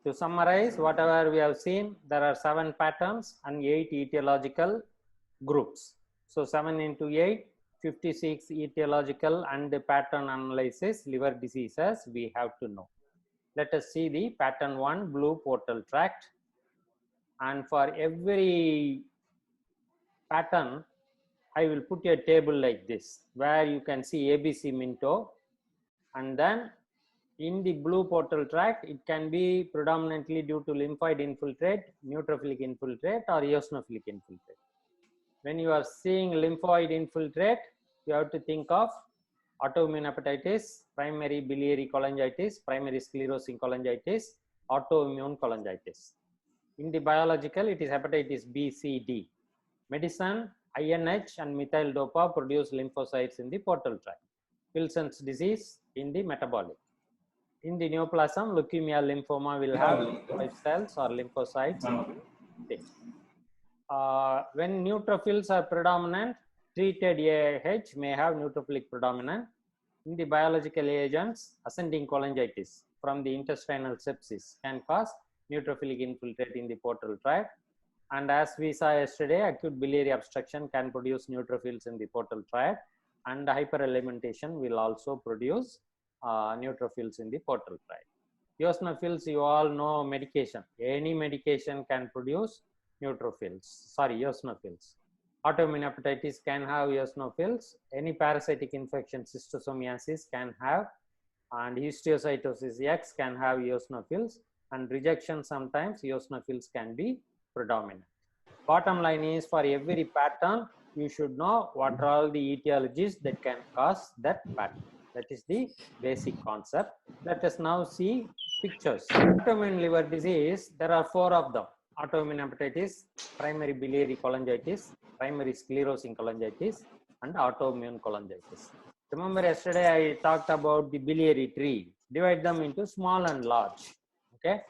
To summarize whatever we have seen, there are 7 patterns and 8 etiological groups. So 7 into 8, 56 etiological and pattern analysis liver diseases we have to know. Let us see the pattern 1, blue portal tract. And for every pattern, I will put a table like this, where you can see ABC Minto, and then in the blue portal tract, it can be predominantly due to lymphoid infiltrate, neutrophilic infiltrate, or eosinophilic infiltrate. When you are seeing lymphoid infiltrate, you have to think of autoimmune hepatitis, primary biliary cholangitis, primary sclerosing cholangitis, autoimmune cholangitis. In the biological, it is hepatitis B, C, D. Medicine, INH and methyl dopa produce lymphocytes in the portal tract. Wilson's disease in the metabolic. In the neoplasm, leukemia, lymphoma will have lymphoid cells or lymphocytes. When neutrophils are predominant, treated AIH may have neutrophilic predominant. In the biological agents, ascending cholangitis from the intestinal sepsis can cause neutrophilic infiltrate in the portal tract. And as we saw yesterday, acute biliary obstruction can produce neutrophils in the portal tract, and hyperalimentation will also produce neutrophils in the portal tract. Eosinophils, you all know medication. Any medication can produce eosinophils. Autoimmune hepatitis can have eosinophils. Any parasitic infection, schistosomiasis can have, and histiocytosis X can have eosinophils, and rejection sometimes eosinophils can be predominant. Bottom line is, for every pattern, you should know what are all the etiologies that can cause that pattern. That is the basic concept. Let us now see pictures. Autoimmune liver disease, there are 4 of them. Autoimmune hepatitis, primary biliary cholangitis, primary sclerosing cholangitis, and autoimmune cholangitis. Remember yesterday I talked about the biliary tree. Divide them into small and large. Okay.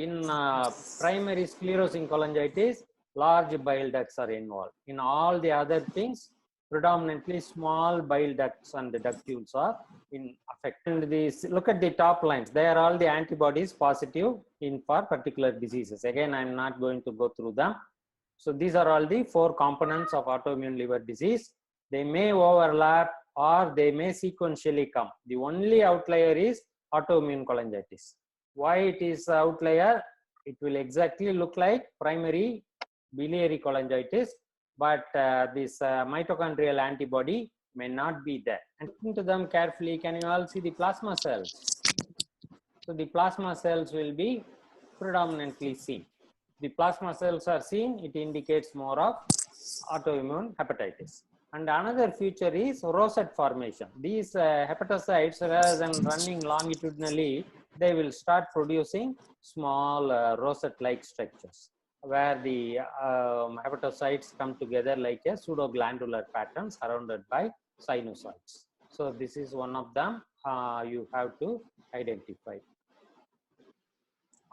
In primary sclerosing cholangitis, large bile ducts are involved. In all the other things, predominantly small bile ducts and the ductules are affected. Look at the top lines. They are all the antibodies positive for particular diseases. Again, I am not going to go through them. So these are all the 4 components of autoimmune liver disease. They may overlap or they may sequentially come. The only outlier is autoimmune cholangitis. Why it is outlier? It will exactly look like primary biliary cholangitis, but this mitochondrial antibody may not be there. And looking to them carefully, can you all see the plasma cells? So the plasma cells will be predominantly seen. The plasma cells are seen, it indicates more of autoimmune hepatitis. And another feature is rosette formation. These hepatocytes, rather than running longitudinally, they will start producing small rosette-like structures, where the hepatocytes come together like a pseudoglandular pattern surrounded by sinusoids. So this is one of them you have to identify.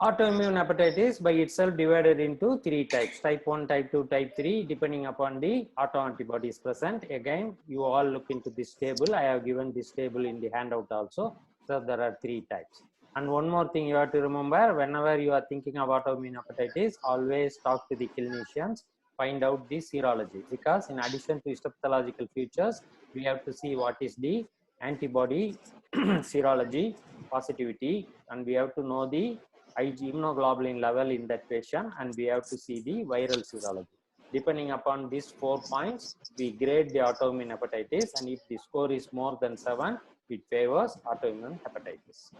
Autoimmune hepatitis by itself divided into 3 types, type 1, type 2, type 3, depending upon the autoantibodies present. Again, you all look into this table. I have given this table in the handout also. So there are 3 types. And one more thing you have to remember, whenever you are thinking of autoimmune hepatitis, always talk to the clinicians, find out the serology, because in addition to histopathological features, we have to see what is the antibody serology positivity, and we have to know the immunoglobulin level in that patient, and we have to see the viral serology. Depending upon these 4 points, we grade the autoimmune hepatitis, and if the score is more than 7, it favors autoimmune hepatitis.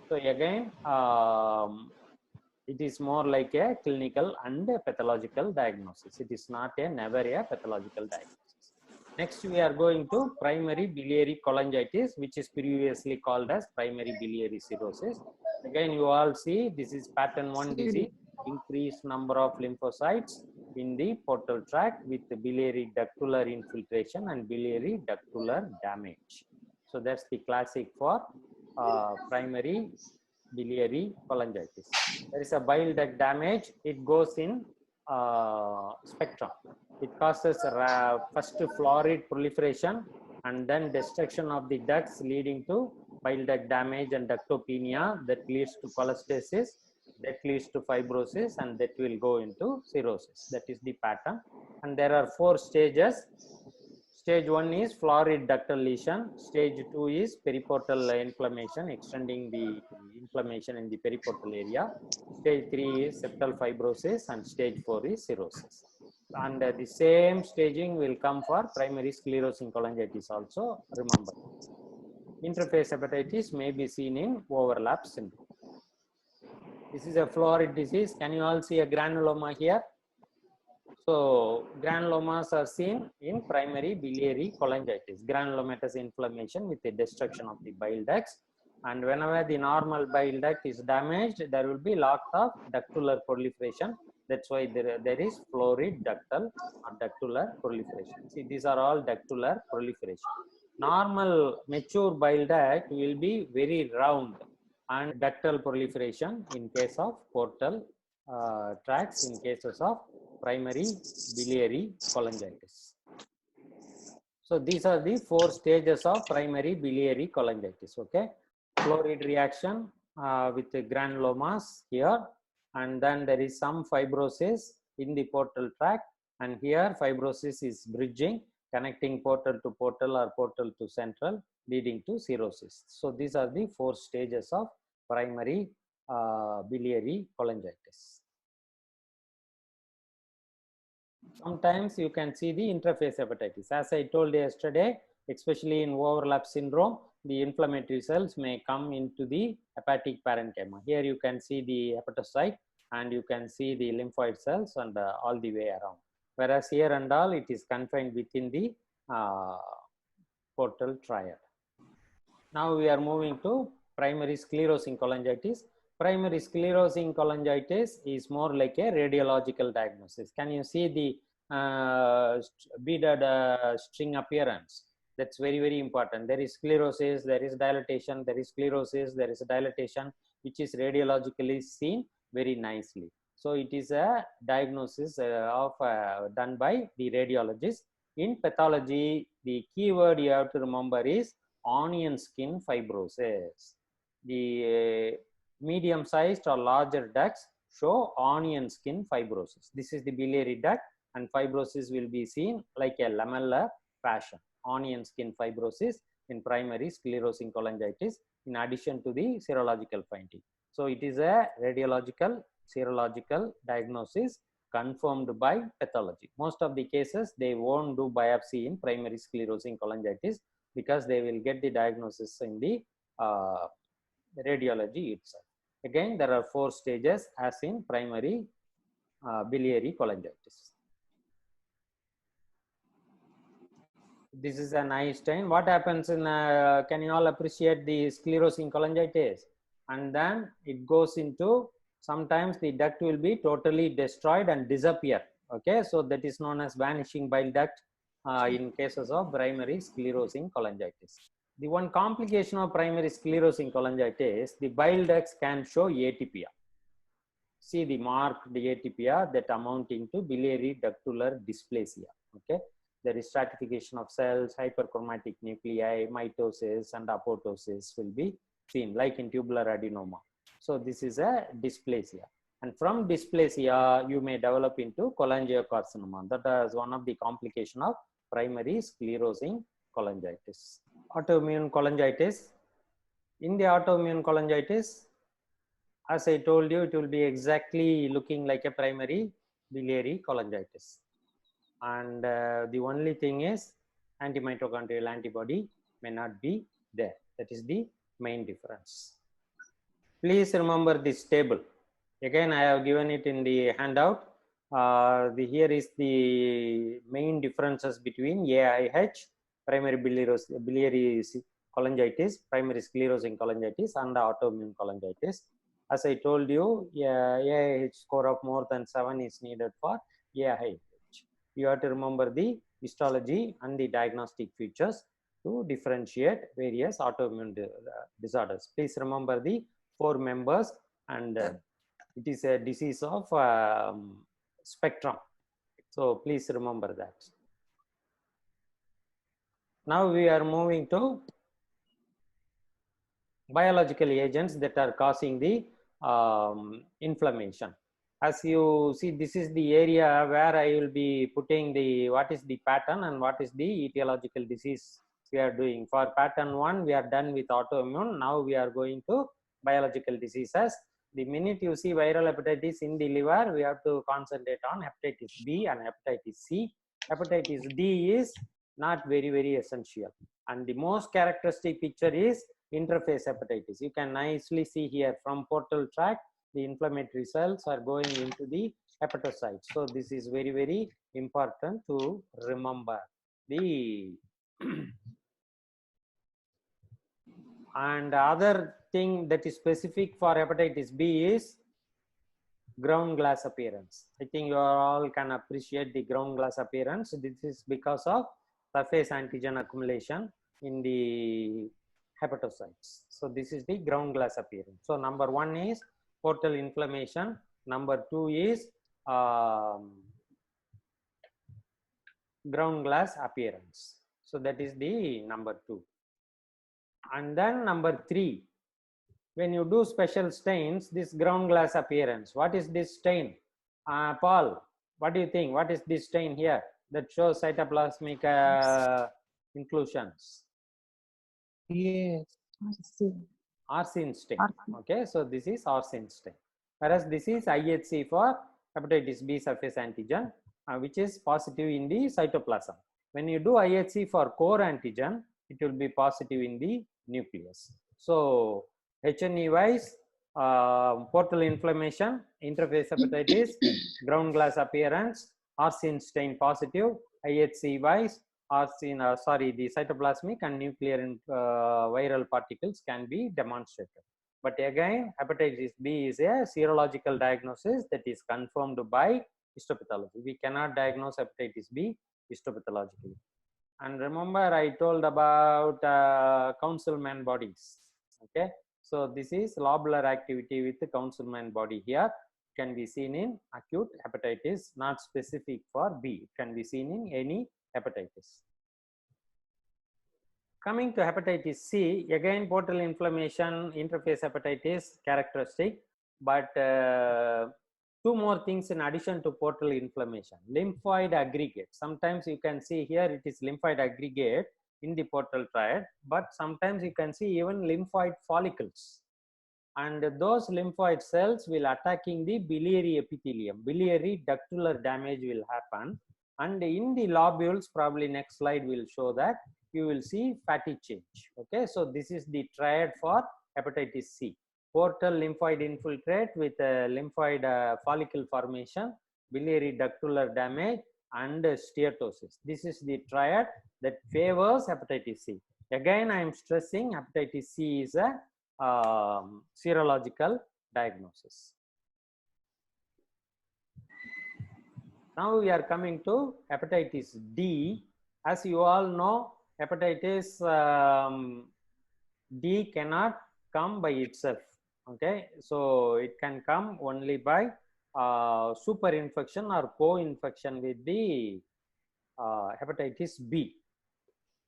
So again, it is more like a clinical and a pathological diagnosis. It is not never a pathological diagnosis. Next, we are going to primary biliary cholangitis, which is previously called as primary biliary cirrhosis. Again, you all see this is pattern 1 disease, increased number of lymphocytes in the portal tract with the biliary ductular infiltration and biliary ductular damage. So that's the classic for primary biliary cholangitis. There is a bile duct damage. It goes in spectrum. It causes first florid proliferation and then destruction of the ducts, leading to bile duct damage and ductopenia that leads to cholestasis, that leads to fibrosis, and that will go into cirrhosis. That is the pattern. And there are 4 stages. Stage 1 is florid ductal lesion. Stage 2 is periportal inflammation, extending the inflammation in the periportal area. Stage 3 is septal fibrosis, and stage 4 is cirrhosis. And the same staging will come for primary sclerosing cholangitis also, remember. Interface hepatitis may be seen in overlap syndrome. This is a florid disease. Can you all see a granuloma here? So granulomas are seen in primary biliary cholangitis, granulomatous inflammation with the destruction of the bile ducts. And whenever the normal bile duct is damaged, there will be lot of ductular proliferation. That's why there is florid ductal or ductular proliferation. See, these are all ductular proliferation. Normal mature bile duct will be very round, and ductal proliferation in case of portal tracts in cases of primary biliary cholangitis. So these are the 4 stages of primary biliary cholangitis. Okay, florid reaction with the granulomas here, and then there is some fibrosis in the portal tract, and here fibrosis is bridging, connecting portal to portal or portal to central, leading to cirrhosis. So these are the 4 stages of primary biliary cholangitis. Sometimes you can see the interface hepatitis. As I told yesterday, especially in overlap syndrome, the inflammatory cells may come into the hepatic parenchyma. Here you can see the hepatocyte, and you can see the lymphoid cells and all the way around. Whereas here and all, it is confined within the portal triad. Now we are moving to primary sclerosing cholangitis. Primary sclerosing cholangitis is more like a radiological diagnosis. Can you see the beaded string appearance? That's very, very important. There is sclerosis, there is dilatation, there is sclerosis, there is a dilatation, which is radiologically seen very nicely. So it is a diagnosis done by the radiologist. In pathology, the keyword you have to remember is onion skin fibrosis. The medium-sized or larger ducts show onion skin fibrosis. This is the biliary duct, and fibrosis will be seen like a lamellar fashion. Onion skin fibrosis in primary sclerosing cholangitis, in addition to the serological finding. So it is a radiological, serological diagnosis confirmed by pathology. Most of the cases, they won't do biopsy in primary sclerosing cholangitis because they will get the diagnosis in the radiology itself. Again, there are 4 stages as in primary biliary cholangitis. This is an Einstein. What happens in, can you all appreciate the sclerosing cholangitis? And then it goes into, sometimes the duct will be totally destroyed and disappear. Okay, so that is known as vanishing bile duct in cases of primary sclerosing cholangitis. The one complication of primary sclerosing cholangitis, the bile ducts can show atypia. See the marked atypia that amounting to biliary ductular dysplasia. Okay, there is stratification of cells, hyperchromatic nuclei, mitosis and apoptosis will be seen like in tubular adenoma. So this is a dysplasia, and from dysplasia you may develop into cholangiocarcinoma. That is one of the complications of primary sclerosing cholangitis. Autoimmune cholangitis. In the autoimmune cholangitis, as I told you, it will be exactly looking like a primary biliary cholangitis. And the only thing is antimitochondrial antibody may not be there. That is the main difference. Please remember this table. Again, I have given it in the handout. Here is the main differences between AIH, primary biliary cholangitis, primary sclerosing cholangitis, and autoimmune cholangitis. As I told you, AIH score of more than 7 is needed for AIH. You have to remember the histology and the diagnostic features to differentiate various autoimmune disorders. Please remember the 4 members, and it is a disease of spectrum. So please remember that. Now we are moving to biological agents that are causing the inflammation. As you see, this is the area where I will be putting the what is the pattern and what is the etiological disease we are doing. For pattern 1, we are done with autoimmune. Now we are going to biological diseases. The minute you see viral hepatitis in the liver, we have to concentrate on hepatitis B and hepatitis C. Hepatitis D is not very essential. And the most characteristic picture is interface hepatitis. You can nicely see here from portal tract, the inflammatory cells are going into the hepatocytes. So this is very important to remember. The and other thing that is specific for hepatitis B is ground glass appearance. I think you all can appreciate the ground glass appearance. This is because of surface antigen accumulation in the hepatocytes. So this is the ground glass appearance. So number 1 is portal inflammation. Number 2 is ground glass appearance. So that is the number 2. And then number 3, when you do special stains, this ground glass appearance. What is this stain? Paul, what do you think? What is this stain here that shows cytoplasmic inclusions? Yes, arsine stain. Okay, so this is arsine stain. Whereas this is IHC for hepatitis B surface antigen, which is positive in the cytoplasm. When you do IHC for core antigen, it will be positive in the nucleus. So H&E wise, portal inflammation, interface hepatitis, ground glass appearance, arsine stain positive, IHC wise, arsine, the cytoplasmic and nuclear viral particles can be demonstrated. But again, hepatitis B is a serological diagnosis that is confirmed by histopathology. We cannot diagnose hepatitis B histopathologically. And remember, I told about Councilman bodies. Okay, so this is lobular activity with the Councilman body here. Can be seen in acute hepatitis, not specific for B. It can be seen in any hepatitis. Coming to hepatitis C, again portal inflammation, interface hepatitis characteristic, but 2 more things in addition to portal inflammation. Lymphoid aggregate. Sometimes you can see here it is lymphoid aggregate in the portal triad, but sometimes you can see even lymphoid follicles. And those lymphoid cells will attacking the biliary epithelium. Biliary ductular damage will happen. And in the lobules, probably next slide will show that you will see fatty change. Okay, so this is the triad for hepatitis C. Portal lymphoid infiltrate with lymphoid follicle formation, biliary ductular damage, and steatosis. This is the triad that favors hepatitis C. Again, I am stressing hepatitis C is a serological diagnosis. Now we are coming to hepatitis D. As you all know, hepatitis D cannot come by itself. Okay, so it can come only by super infection or co-infection with the hepatitis B.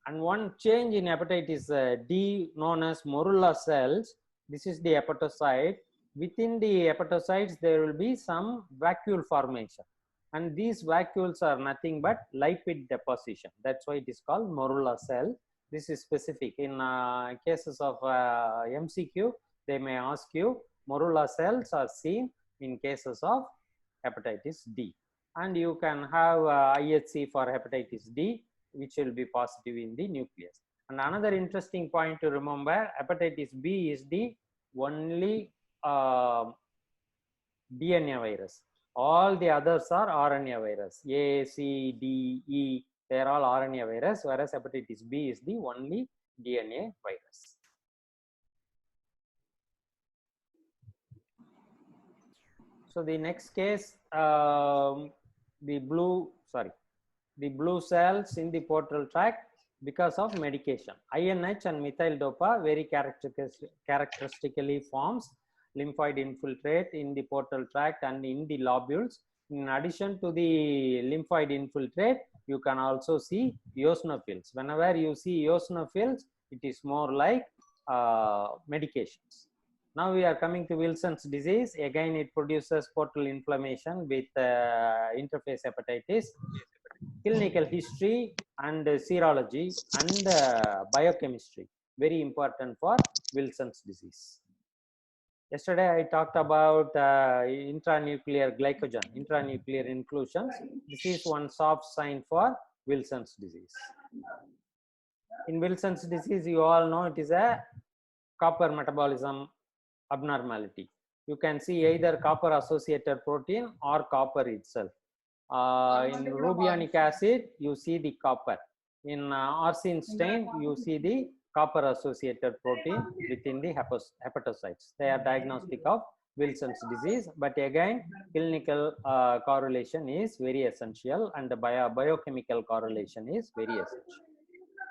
And one change in hepatitis D known as morula cells, this is the hepatocyte. Within the hepatocytes, there will be some vacuole formation. And these vacuoles are nothing but lipid deposition. That's why it is called morula cell. This is specific. In cases of MCQ, they may ask you, morula cells are seen in cases of hepatitis D. And you can have IHC for hepatitis D, which will be positive in the nucleus. And another interesting point to remember, hepatitis B is the only DNA virus. All the others are RNA virus. A, C, D, E, they are all RNA virus, whereas hepatitis B is the only DNA virus. So the next case, the blue cells in the portal tract because of medication. INH and methyl dopa very characteristically forms lymphoid infiltrate in the portal tract and in the lobules. In addition to the lymphoid infiltrate, you can also see eosinophils. Whenever you see eosinophils, it is more like medications. Now we are coming to Wilson's disease. Again, it produces portal inflammation with interface hepatitis. Clinical history and serology and biochemistry, very important for Wilson's disease. Yesterday I talked about intranuclear glycogen, intranuclear inclusions. This is one soft sign for Wilson's disease. In Wilson's disease, you all know it is a copper metabolism abnormality. You can see either copper associated protein or copper itself. In rubianic acid, you see the copper. In arsine stain, you see the copper associated protein within the hepatocytes. They are diagnostic of Wilson's disease, but again, clinical correlation is very essential, and the biochemical correlation is very essential.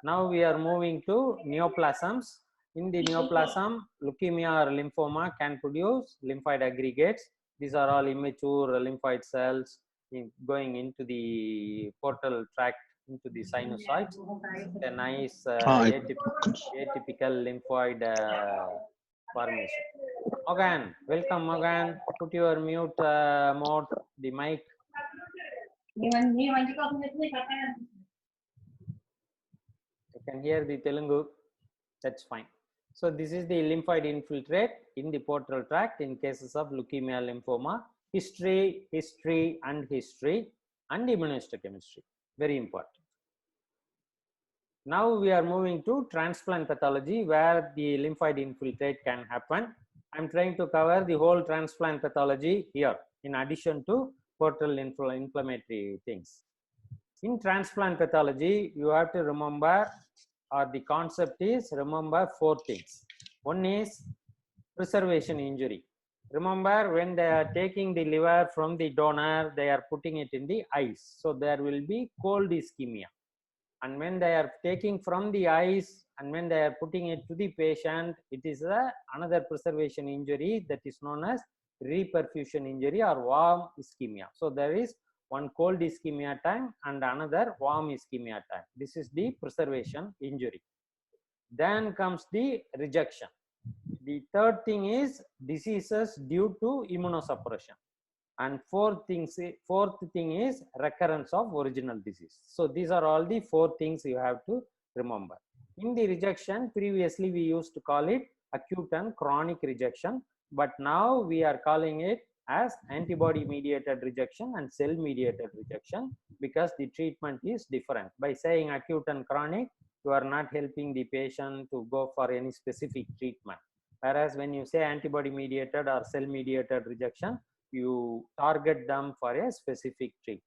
Now we are moving to neoplasms. In the neoplasm, leukemia or lymphoma can produce lymphoid aggregates. These are all immature lymphoid cells going into the portal tract, into the sinusoids. A nice atypical lymphoid formation. Morgan, welcome Morgan. Put your mute mode, the mic. I can hear the Telugu. That's fine. So this is the lymphoid infiltrate in the portal tract in cases of leukemia, lymphoma. History, and immunohistochemistry. Very important. Now we are moving to transplant pathology, where the lymphoid infiltrate can happen. I'm trying to cover the whole transplant pathology here, in addition to portal inflammatory things. In transplant pathology, you have to remember, or the concept is, remember 4 things. One is preservation injury. Remember, when they are taking the liver from the donor, they are putting it in the ice. So there will be cold ischemia. And when they are taking from the ice and when they are putting it to the patient, it is another preservation injury that is known as reperfusion injury or warm ischemia. So there is one cold ischemia time and another warm ischemia time. This is the preservation injury. Then comes the rejection. The third thing is diseases due to immunosuppression. And fourth thing is recurrence of original disease. So these are all the 4 things you have to remember. In the rejection, previously we used to call it acute and chronic rejection, but now we are calling it as antibody mediated rejection and cell mediated rejection, because the treatment is different. By saying acute and chronic, you are not helping the patient to go for any specific treatment. Whereas when you say antibody mediated or cell mediated rejection, you target them for a specific treatment.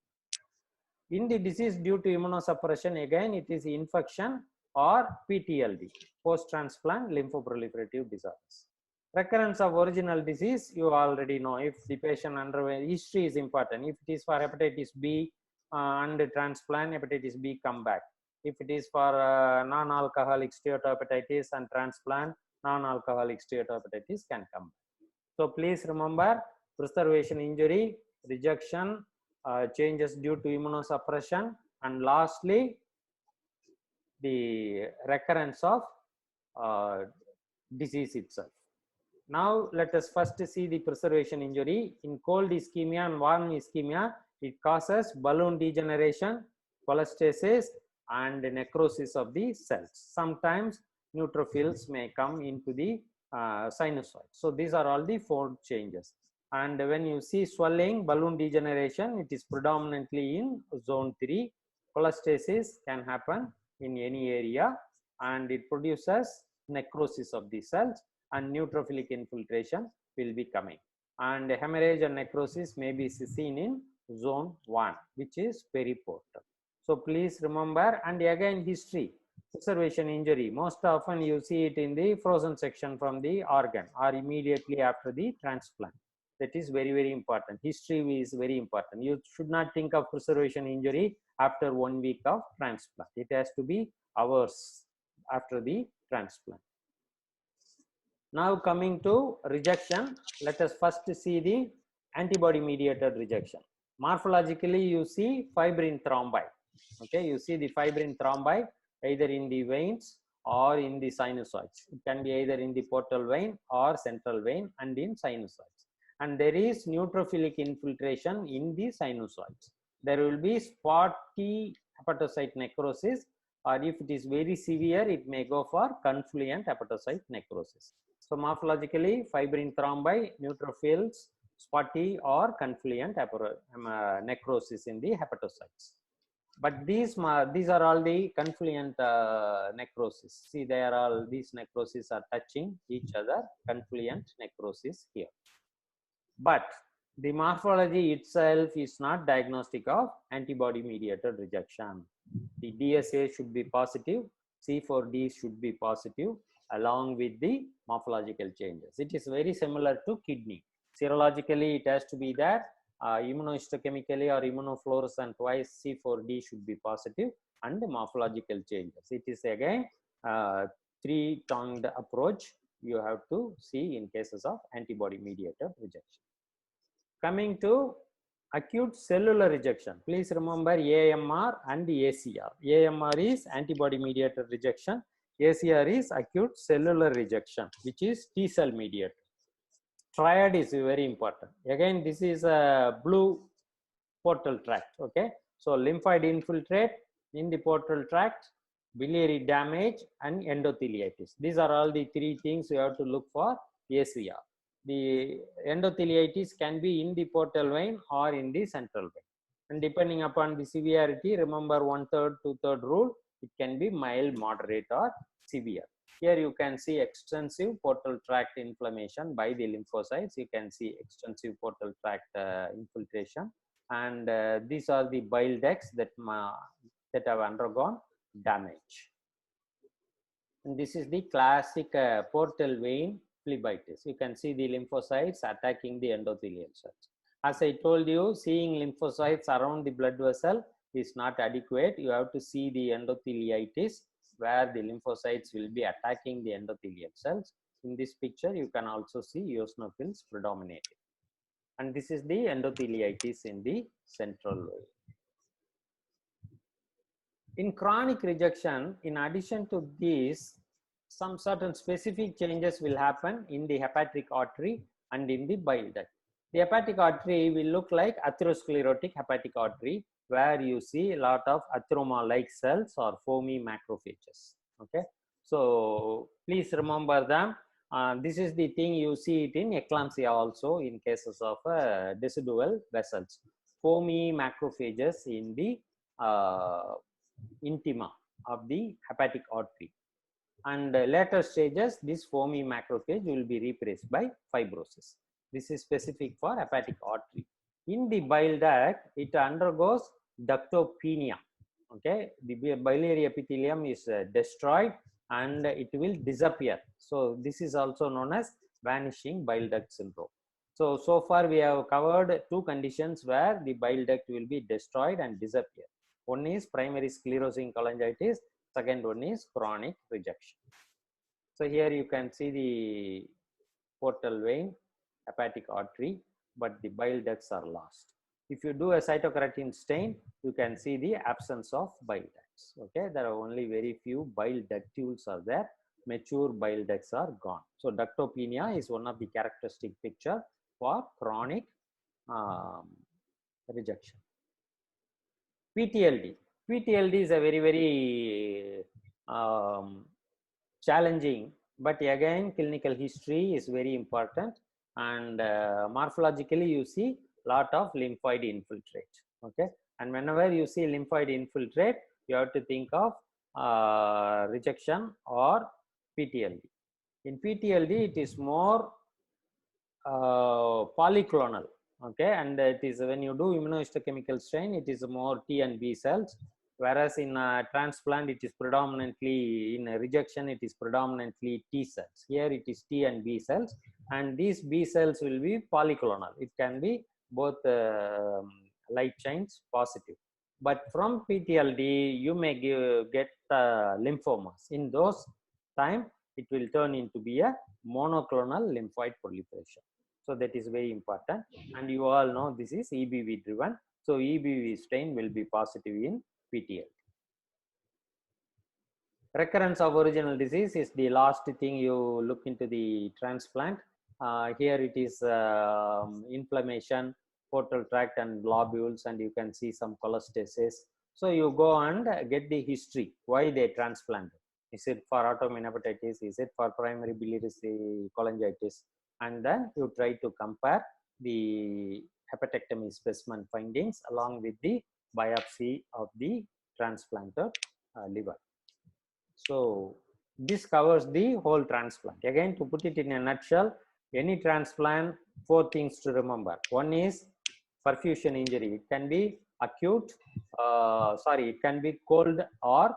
In the disease due to immunosuppression, again it is infection or PTLD, post-transplant lymphoproliferative disorders. Recurrence of original disease, you already know. If the patient underwent, history is important. If it is for hepatitis B and transplant, hepatitis B come back. If it is for non-alcoholic steatohepatitis and transplant, non-alcoholic steatohepatitis can come back. So please remember, preservation injury, rejection, changes due to immunosuppression, and lastly, the recurrence of disease itself. Now let us first see the preservation injury. In cold ischemia and warm ischemia, it causes balloon degeneration, cholestasis, and necrosis of the cells. Sometimes neutrophils may come into the sinusoid. So these are all the 4 changes. And when you see swelling, balloon degeneration, it is predominantly in zone 3. Cholestasis can happen in any area, and it produces necrosis of the cells, and neutrophilic infiltration will be coming. And hemorrhage and necrosis may be seen in zone 1, which is periportal. So please remember, and again history, preservation injury, most often you see it in the frozen section from the organ or immediately after the transplant. That is very, very important. History is very important. You should not think of preservation injury after 1 week of transplant. It has to be hours after the transplant. Now coming to rejection, let us first see the antibody mediated rejection. Morphologically, you see fibrin thrombi. Okay, you see the fibrin thrombi either in the veins or in the sinusoids. It can be either in the portal vein or central vein and in sinusoids. And there is neutrophilic infiltration in the sinusoids. There will be spotty hepatocyte necrosis, or if it is very severe, it may go for confluent hepatocyte necrosis. So morphologically, fibrin thrombi, neutrophils, spotty or confluent necrosis in the hepatocytes. But these are all the confluent necrosis. See, they are all, these necrosis are touching each other, confluent necrosis here. But the morphology itself is not diagnostic of antibody mediated rejection. The DSA should be positive, C4D should be positive along with the morphological changes. It is very similar to kidney. Serologically, it has to be that immunohistochemically or immunofluorescent wise, C4D should be positive, and the morphological changes. It is again three-pronged approach you have to see in cases of antibody mediated rejection. Coming to acute cellular rejection, please remember AMR and ACR. AMR is antibody mediated rejection, ACR is acute cellular rejection, which is T cell mediated. Triad is very important. Again, this is a blue portal tract. Okay, so lymphoid infiltrate in the portal tract, biliary damage, and endotheliitis. These are all the three things you have to look for ACR. The endotheliitis can be in the portal vein or in the central vein, and depending upon the severity, remember 1/3, 2/3 rule, it can be mild, moderate, or severe. Here you can see extensive portal tract inflammation by the lymphocytes. You can see extensive portal tract infiltration, and these are the bile ducts that have undergone damage. And this is the classic portal vein phlebitis. You can see the lymphocytes attacking the endothelial cells. As I told you, seeing lymphocytes around the blood vessel is not adequate. You have to see the endotheliitis, where the lymphocytes will be attacking the endothelial cells. In this picture, you can also see eosinophils predominating. And this is the endotheliitis in the central vein. In chronic rejection, in addition to this, some certain specific changes will happen in the hepatic artery and in the bile duct. The hepatic artery will look like atherosclerotic hepatic artery, where you see a lot of atheroma-like cells or foamy macrophages. Okay, so please remember them. This is the thing you see it in eclampsia also in cases of decidual vessels. Foamy macrophages in the intima of the hepatic artery. And later stages, this foamy macrophage will be replaced by fibrosis. This is specific for hepatic artery. In the bile duct, it undergoes ductopenia. Okay, the biliary epithelium is destroyed and it will disappear. So this is also known as vanishing bile duct syndrome. So far we have covered two conditions where the bile duct will be destroyed and disappear. One is primary sclerosing cholangitis, second one is chronic rejection. So here you can see the portal vein, hepatic artery, but the bile ducts are lost. If you do a cytokeratin stain, you can see the absence of bile ducts. Okay, there are only very few bile ductules are there. Mature bile ducts are gone. So ductopenia is one of the characteristic picture for chronic rejection. PTLD. PTLD is a very challenging, but again clinical history is very important, and morphologically you see lot of lymphoid infiltrate. Okay, and whenever you see lymphoid infiltrate, you have to think of rejection or PTLD. In PTLD, it is more polyclonal. Okay, and it is when you do immunohistochemical stain, it is more T and B cells, whereas in transplant, it is predominantly, in rejection, it is predominantly T cells. Here it is T and B cells, and these B cells will be polyclonal. It can be both light chains positive. But from PTLD, you may get lymphomas. In those time, it will turn into be a monoclonal lymphoid proliferation. So that is very important, and you all know this is EBV driven. So EBV strain will be positive in PTLD. Recurrence of original disease is the last thing you look into the transplant. Here it is inflammation, portal tract and globules, and you can see some cholestasis. So you go and get the history, why they transplanted. Is it for autoimmune hepatitis? Is it for primary biliary cholangitis? And then you try to compare the hepatectomy specimen findings along with the biopsy of the transplanted liver. So this covers the whole transplant. Again, to put it in a nutshell, any transplant, 4 things to remember. One is perfusion injury. It can be acute, it can be cold or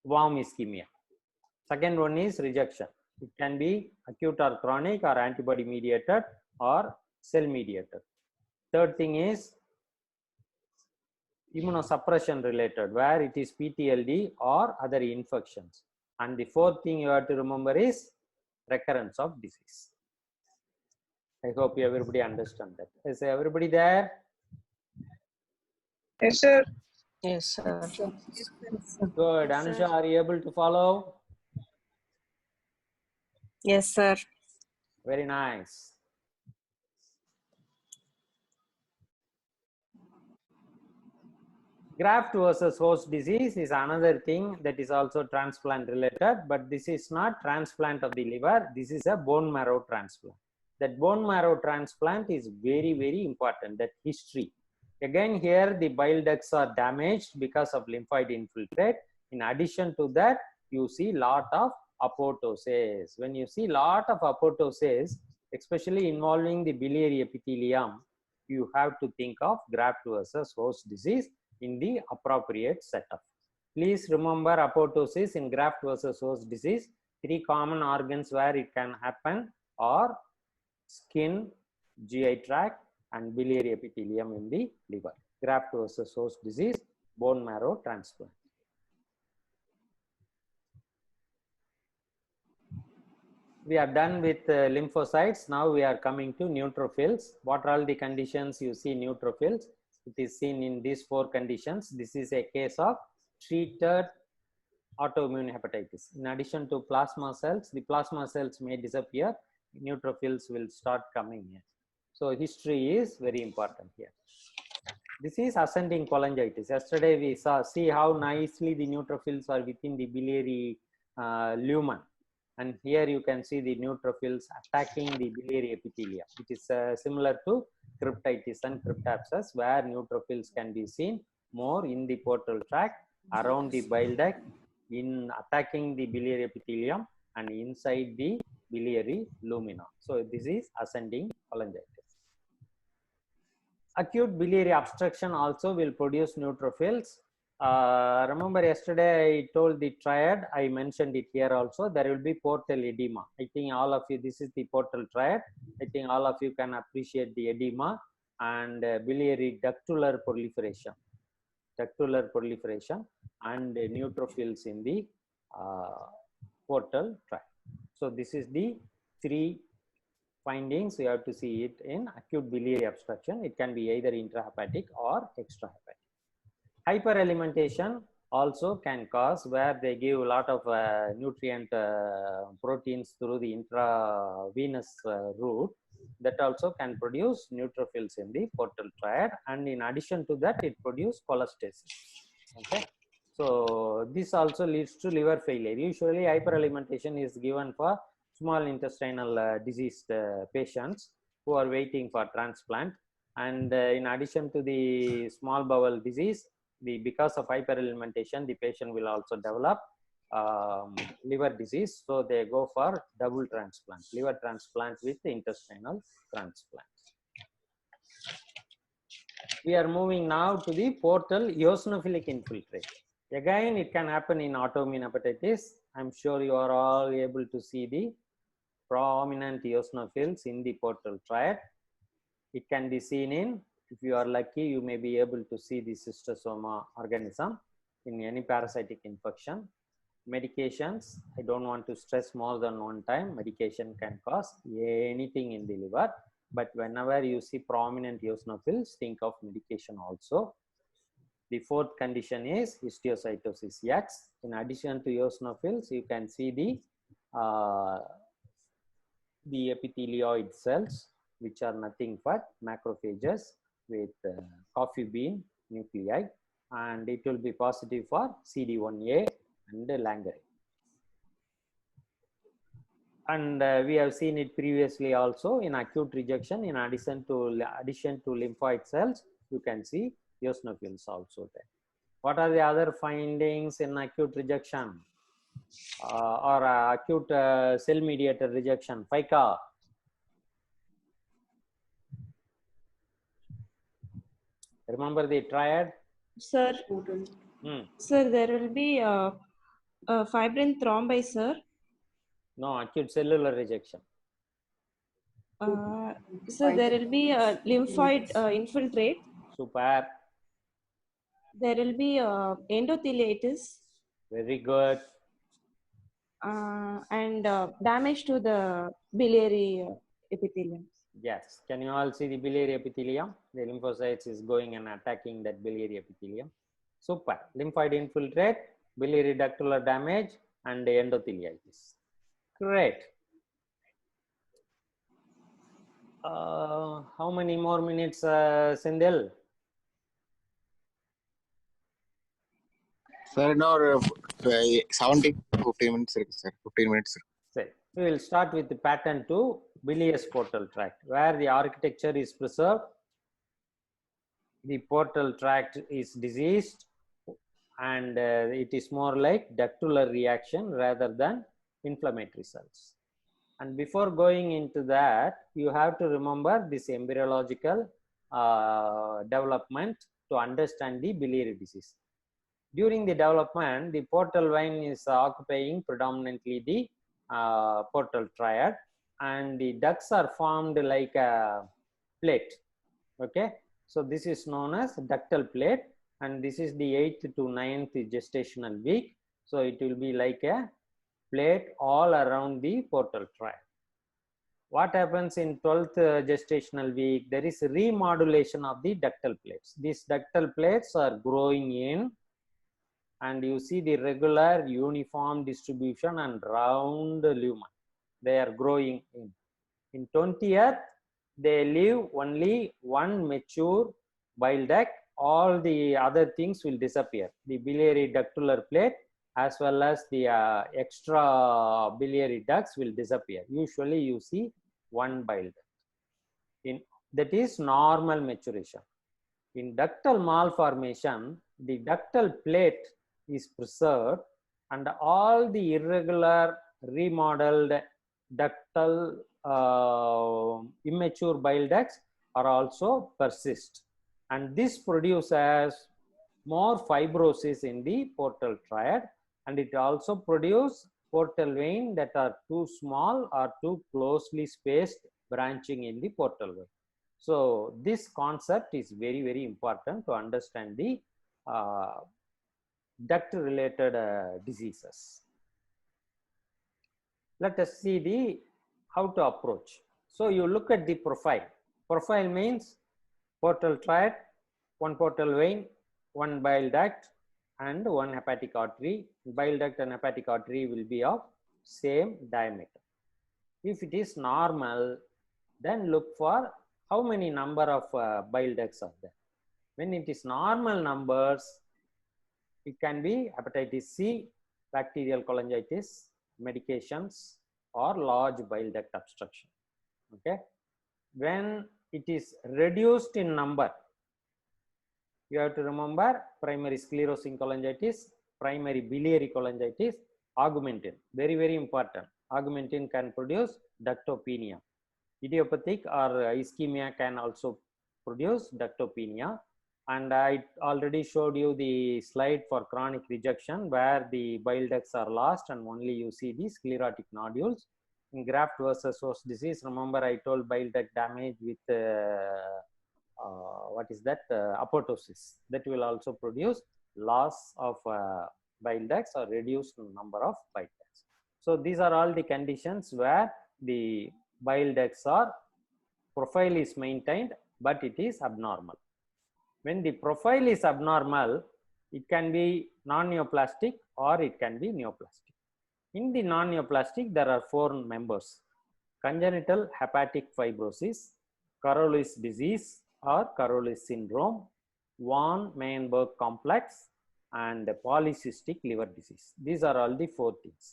warm ischemia. Second one is rejection. It can be acute or chronic or antibody mediated or cell mediated. Third thing is immunosuppression related, where it is PTLD or other infections. And the fourth thing you have to remember is recurrence of disease. I hope everybody understand that. Is everybody there? Yes, sir. Yes, sir. Good. Anusha, are you able to follow? Yes, sir. Very nice. Graft versus host disease is another thing that is also transplant related, but this is not transplant of the liver. This is a bone marrow transplant. That bone marrow transplant is very, very important, that history. Again, here the bile ducts are damaged because of lymphoid infiltrate. In addition to that, you see lot of apoptosis. When you see lot of apoptosis, especially involving the biliary epithelium, you have to think of graft versus host disease in the appropriate setup. Please remember apoptosis in graft versus host disease. 3 common organs where it can happen are skin, GI tract, and biliary epithelium in the liver. Graft versus host disease, bone marrow transplant. We are done with lymphocytes. Now we are coming to neutrophils. What are all the conditions you see neutrophils? It is seen in these 4 conditions. This is a case of treated autoimmune hepatitis. In addition to plasma cells, the plasma cells may disappear. Neutrophils will start coming in. So history is very important here. This is ascending cholangitis. Yesterday we see how nicely the neutrophils are within the biliary lumen. And here you can see the neutrophils attacking the biliary epithelium. It is similar to cryptitis and cryptabscess, where neutrophils can be seen more in the portal tract, around the bile duct, in attacking the biliary epithelium, and inside the biliary lumina. So this is ascending cholangitis. Acute biliary obstruction also will produce neutrophils. Remember yesterday I told the triad, I mentioned it here also. There will be portal edema. I think all of you, this is the portal triad. I think all of you can appreciate the edema and biliary ductular proliferation. Ductular proliferation and neutrophils in the portal tract. So this is the 3 findings. You have to see it in acute biliary obstruction. It can be either intrahepatic or extrahepatic. Hyperalimentation also can cause, where they give a lot of nutrient proteins through the intravenous route. That also can produce neutrophils in the portal triad, and in addition to that, it produces cholestasis. Okay, so this also leads to liver failure. Usually, hyperalimentation is given for small intestinal diseased patients who are waiting for transplant, and in addition to the small bowel disease, because of hyperalimentation, the patient will also develop liver disease. So they go for double transplant, liver transplant with intestinal transplant. We are moving now to the portal eosinophilic infiltrate. Again, it can happen in autoimmune hepatitis. I'm sure you are all able to see the prominent eosinophils in the portal triad. It can be seen in, if you are lucky, you may be able to see the Schistosoma organism in any parasitic infection. Medications, I don't want to stress more than one time, medication can cause anything in the liver, but whenever you see prominent eosinophils, think of medication also. The fourth condition is histiocytosis X. In addition to eosinophils, you can see the epithelioid cells, which are nothing but macrophages with coffee bean nuclei, and it will be positive for CD1A and Langerhans. And we have seen it previously also in acute rejection. In addition to lymphoid cells, you can see eosinophils also there. What are the other findings in acute rejection or acute cell-mediated rejection? FICA. Remember the triad? Sir, Hmm. sir, there will be fibrin thrombi, sir. No, acute cellular rejection. Sir, there will be lymphoid infiltrate. Super. There will be endotheliitis Very good. and damage to the biliary epithelium. Yes. Can you all see the biliary epithelium? The lymphocytes is going and attacking that biliary epithelium. Super. Lymphoid infiltrate, biliary ductular damage, and endotheliitis. Great. How many more minutes, Sindel? Sir, now 17 to 15 minutes, sir. 15 minutes, sir. Say, we will start with the pattern 2, bilious portal tract, where the architecture is preserved. The portal tract is diseased, and it is more like ductular reaction rather than inflammatory cells. And before going into that, you have to remember this embryological development to understand the biliary disease. During the development, the portal vein is occupying predominantly the portal triad, and the ducts are formed like a plate. Okay, so this is known as ductal plate, and this is the 8th to 9th gestational week. So it will be like a plate all around the portal triad. What happens in 12th gestational week? There is remodulation of the ductal plates. These ductal plates are growing in, and you see the regular uniform distribution and round lumen. They are growing in. In 20th, they leave only one mature bile duct. All the other things will disappear. The biliary ductular plate as well as the extra biliary ducts will disappear. Usually you see one bile duct. That is normal maturation. In ductal malformation, the ductal plate is preserved, and all the irregular remodeled ductal immature bile ducts are also persist, and this produces more fibrosis in the portal triad, and it also produces portal vein that are too small or too closely spaced branching in the portal vein. So this concept is very, very important to understand the duct related diseases. Let us see how to approach. So you look at the profile. Profile means portal triad, one portal vein, one bile duct, and one hepatic artery. Bile duct and hepatic artery will be of same diameter. If it is normal, then look for how many number of bile ducts are there. When it is normal numbers, it can be hepatitis C, bacterial cholangitis, medications, or large bile duct obstruction. Okay. When it is reduced in number, you have to remember primary sclerosing cholangitis, primary biliary cholangitis, augmentin. Very, very important. Augmentin can produce ductopenia. Idiopathic or ischemia can also produce ductopenia. And I already showed you the slide for chronic rejection where the bile ducts are lost and only you see the sclerotic nodules. In graft versus host disease, remember I told bile duct damage with what is that? Apoptosis. That will also produce loss of bile ducts or reduced number of bile ducts. So these are all the conditions where the bile ducts are profile is maintained, but it is abnormal. When the profile is abnormal, it can be non-neoplastic or it can be neoplastic. In the non-neoplastic, there are 4 members: congenital hepatic fibrosis, Caroli's disease or Caroli's syndrome, von Meyenberg complex, and polycystic liver disease. These are all the 4 things.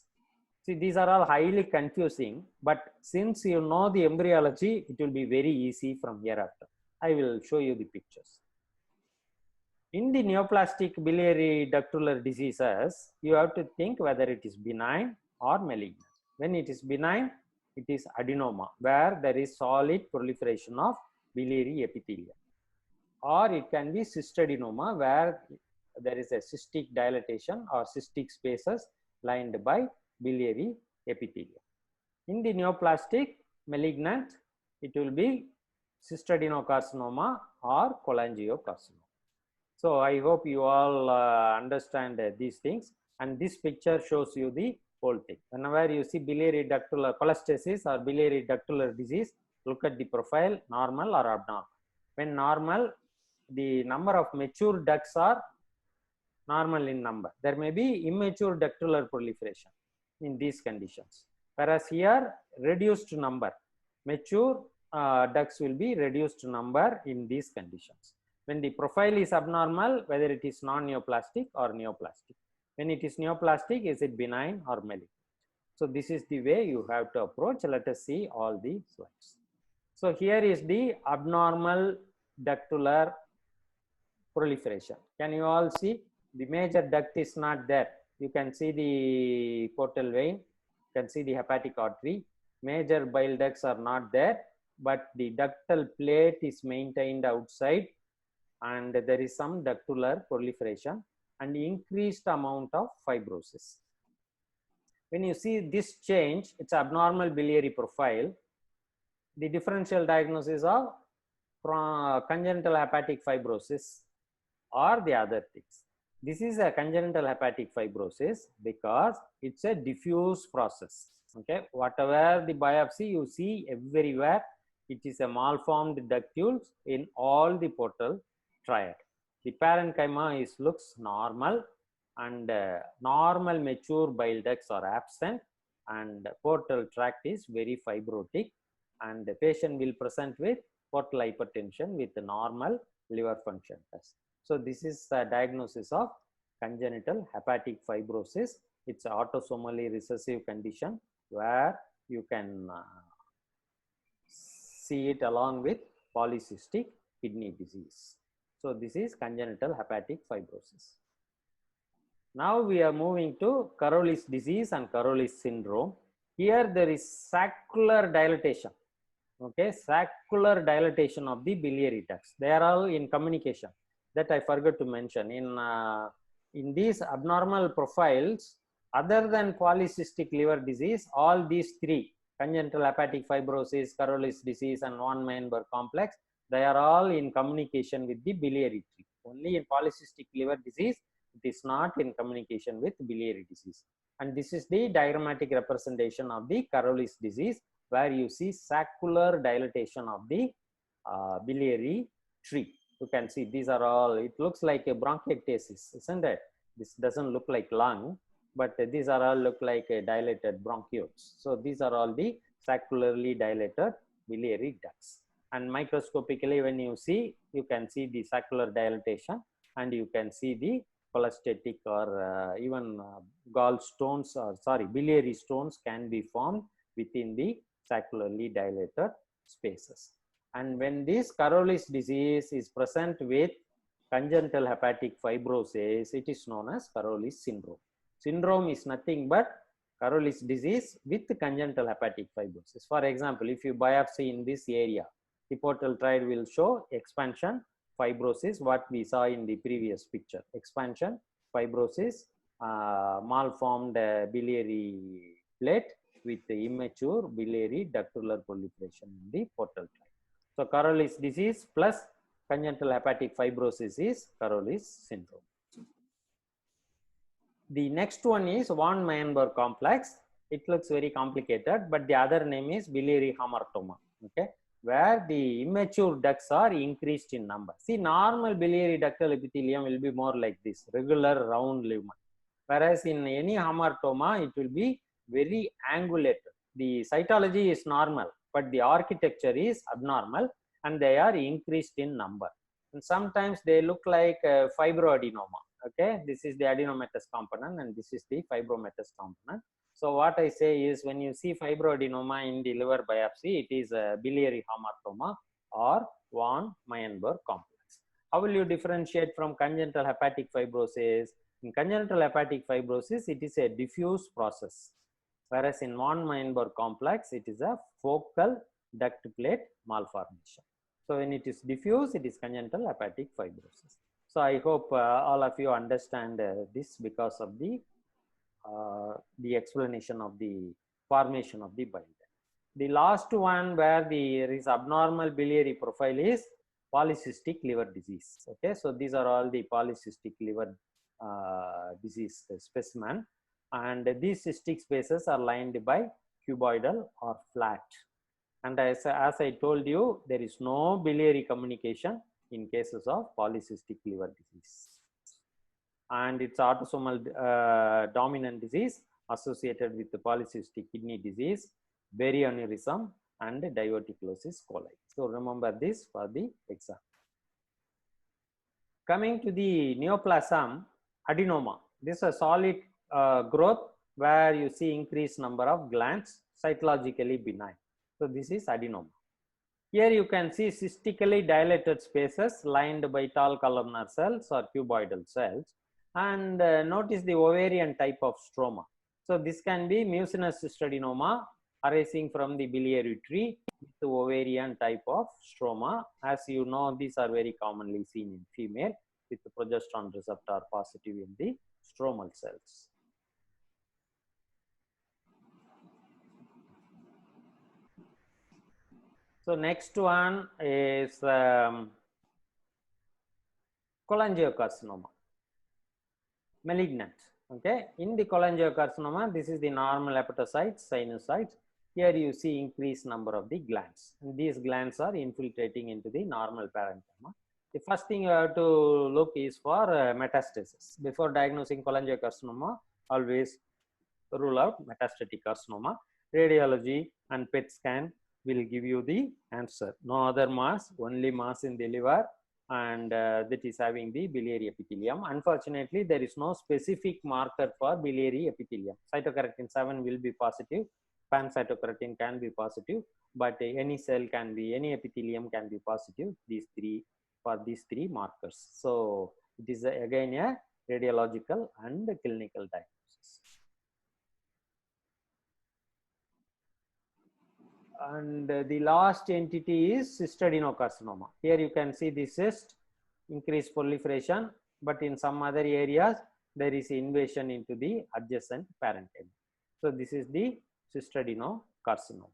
See, these are all highly confusing, but since you know the embryology, it will be very easy from hereafter. I will show you the pictures. In the neoplastic biliary ductular diseases, you have to think whether it is benign or malignant. When it is benign, it is adenoma, where there is solid proliferation of biliary epithelium. Or it can be cystadenoma, where there is a cystic dilatation or cystic spaces lined by biliary epithelium. In the neoplastic malignant, it will be cystadenocarcinoma or cholangiocarcinoma. So I hope you all understand these things, and this picture shows you the whole thing. Whenever you see biliary ductular cholestasis or biliary ductular disease, look at the profile, normal or abnormal. When normal, the number of mature ducts are normal in number. There may be immature ductular proliferation in these conditions, whereas here reduced number, mature ducts will be reduced number in these conditions. When the profile is abnormal, whether it is non-neoplastic or neoplastic. When it is neoplastic, is it benign or malignant? So this is the way you have to approach. Let us see all the slides. So here is the abnormal ductular proliferation. Can you all see? The major duct is not there. You can see the portal vein, you can see the hepatic artery. Major bile ducts are not there, but the ductal plate is maintained outside, and there is some ductular proliferation and increased amount of fibrosis. When you see this change, it's abnormal biliary profile. The differential diagnosis of congenital hepatic fibrosis or the other things. This is a congenital hepatic fibrosis because it's a diffuse process. Okay, whatever the biopsy you see everywhere, it is a malformed ductules in all the portal triad. The parenchyma looks normal, and normal mature bile ducts are absent, and portal tract is very fibrotic, and the patient will present with portal hypertension with the normal liver function test. So this is the diagnosis of congenital hepatic fibrosis. It's an autosomally recessive condition where you can see it along with polycystic kidney disease. So this is congenital hepatic fibrosis. Now we are moving to Caroli's disease and Caroli's syndrome. Here there is saccular dilatation. Okay, saccular dilatation of the biliary ducts. They are all in communication. That I forgot to mention. In these abnormal profiles, other than polycystic liver disease, all these 3, congenital hepatic fibrosis, Caroli's disease, and von Meyenberg complex, they are all in communication with the biliary tree. Only in polycystic liver disease, it is not in communication with biliary disease. And this is the diagrammatic representation of the Caroli's disease, where you see saccular dilatation of the biliary tree. You can see these are all, it looks like a bronchiectasis, isn't it? This doesn't look like lung, but these are all look like a dilated bronchioles. So these are all the saccularly dilated biliary ducts. And microscopically, when you see, you can see the saccular dilatation, and you can see the cholestatic or even gallstones, or sorry, biliary stones can be formed within the saccularly dilated spaces. And when this Caroli's disease is present with congenital hepatic fibrosis, it is known as Caroli's syndrome. Syndrome is nothing but Caroli's disease with congenital hepatic fibrosis. For example, if you biopsy in this area, the portal triad will show expansion, fibrosis, what we saw in the previous picture. Expansion, fibrosis, malformed biliary plate with the immature biliary ductular proliferation in the portal triad. So Caroli's disease plus congenital hepatic fibrosis is Caroli's syndrome. The next one is von Meyenberg complex. It looks very complicated, but the other name is biliary hamartoma. Okay, where the immature ducts are increased in number. See, normal biliary ductal epithelium will be more like this, regular round lumen. Whereas in any hamartoma, it will be very angulated. The cytology is normal, but the architecture is abnormal and they are increased in number. And sometimes they look like fibroadenoma. Okay, this is the adenomatous component and this is the fibromatous component. So what I say is, when you see fibroadenoma in the liver biopsy, it is a biliary hamartoma or von Meyenberg complex. How will you differentiate from congenital hepatic fibrosis? In congenital hepatic fibrosis, it is a diffuse process, whereas in von Meyenberg complex, it is a focal duct plate malformation. So when it is diffuse, it is congenital hepatic fibrosis. So I hope all of you understand this because of the explanation of the formation of the bile duct. The last one where there is abnormal biliary profile is polycystic liver disease. Okay, so these are all the polycystic liver disease specimen, and these cystic spaces are lined by cuboidal or flat. And as I told you, there is no biliary communication in cases of polycystic liver disease. And it's autosomal dominant disease associated with the polycystic kidney disease, baryoaneurysm, and diverticulosis coli. So remember this for the exam. Coming to the neoplasm adenoma, this is a solid growth where you see increased number of glands, cytologically benign. So this is adenoma. Here you can see cystically dilated spaces lined by tall columnar cells or cuboidal cells, and notice the ovarian type of stroma. So this can be mucinous cystadenoma arising from the biliary tree with the ovarian type of stroma. As you know, these are very commonly seen in female with the progesterone receptor positive in the stromal cells. So next one is cholangiocarcinoma, malignant. Okay, in the cholangiocarcinoma, this is the normal hepatocytes, sinusoids. Here you see increased number of the glands, and these glands are infiltrating into the normal parenchyma. The first thing you have to look is for metastasis. Before diagnosing cholangiocarcinoma, always rule out metastatic carcinoma. Radiology and PET scan will give you the answer. No other mass, only mass in the liver, and that is having the biliary epithelium. Unfortunately, there is no specific marker for biliary epithelium. Cytokeratin 7 will be positive, pancytokeratin can be positive, but any cell can be, any epithelium can be positive, these three markers. So it is again a radiological and clinical diagnosis. And the last entity is cystadenocarcinoma. Here you can see the cyst, increased proliferation, but in some other areas there is invasion into the adjacent parenchyma. So this is the cystadenocarcinoma.